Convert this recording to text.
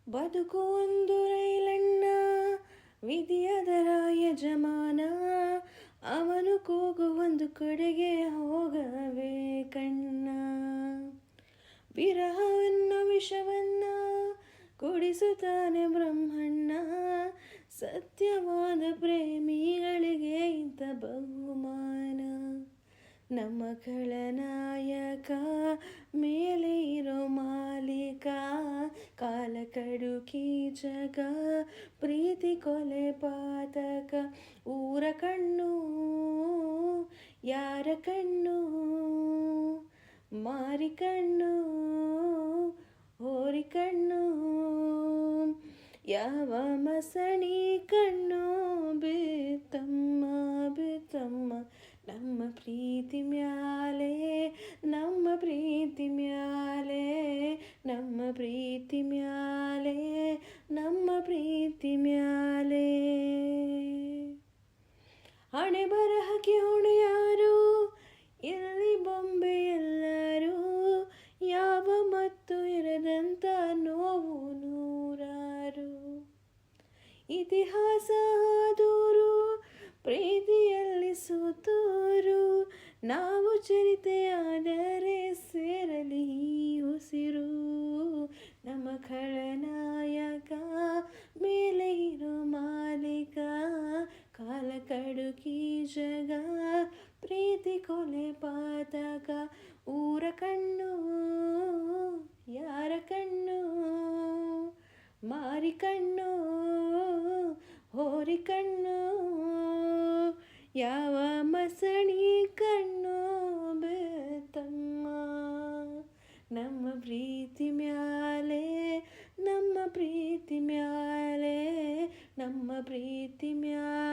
ಬದುಕು ಒಂದು ರೈಲಣ್ಣ, ವಿಧಿಯದರ ಯಜಮಾನ, ಅವನು ಕೂಗು ಒಂದು ಕಡೆಗೆ ಹೋಗಬೇಕಣ್ಣ. ವಿರಹವನ್ನು ವಿಷವನ್ನ ಕುಡಿಸುತ್ತಾನೆ ಬ್ರಹ್ಮಣ್ಣ, ಸತ್ಯವಾದ ಪ್ರೇಮಿಗಳಿಗೆ ಇಂಥ ಬಹುಮಾನ. ನಮ್ಮ ಖಳನಾಯಕ ಮೇಲೆ ಇರೋ ಮಾಲೀಕ, ಕಾಲ ಕಡುಕಿ ಜಗ ಪ್ರೀತಿ ಕೊಲೆ ಪಾತಕ. ಊರ ಕಣ್ಣು ಯಾರ ಕಣ್ಣು, ಮಾರಿ ಕಣ್ಣು ಹೋರಿ ಕಣ್ಣು, ಯಾವ ಮಸಣಿ ಕಣ್ಣು ಬಿತ್ತಮ್ಮ ಬಿತ್ತಮ್ಮ. ನಮ್ಮ ಪ್ರೀತಿ ಮ್ಯಾಲೆ ನಮ್ಮ ಪ್ರೀತಿ ಮ್ಯಾಲೆ ನಮ್ಮ ಪ್ರೀತಿ ಮ್ಯಾಲೆ ನಮ್ಮ ಪ್ರೀತಿ ಮ್ಯಾಲೆ. ಹಣೆ ಬರಹಕ್ಕೆ ಹೊಣೆ ಯಾರು, ಇಲ್ಲಿ ಬೊಂಬೆ ಎಲ್ಲರೂ, ಯಾವ ಮತ್ತು ಇರದಂತ ನೋವು ನೂರಾರು. ಇತಿಹಾಸ ದೂರು ಪ್ರೀತಿಯಲ್ಲಿ ಸೋತೋರು, ನಾವು ಚರಿತೆಯಾದರೆ ಸೇರಲಿ ಈ ಉಸಿರು. ನಮ್ಮ ಖಳನಾಯಕ ಮೇಲೆ ಇರೋ ಮಾಲೀಕ, ಕಾಲ ಕಡುಕಿ ಜಗ ಪ್ರೀತಿ ಕೊಲೆ ಪಾತಕ. ಊರ ಕಣ್ಣು ಯಾರ ಕಣ್ಣು, ಮಾರಿ ಕಣ್ಣು ಹೋರಿ ಕಣ್ಣು, ಯಾವ ಮಸಣಿ ಕಣ್ಣು ಬೇತಮ್ಮ. ನಮ್ಮ ಪ್ರೀತಿ ಮ್ಯಾಲೆ ನಮ್ಮ ಪ್ರೀತಿ ಮ್ಯಾಲೆ ನಮ್ಮ ಪ್ರೀತಿ ಮ್ಯಾಲೆ.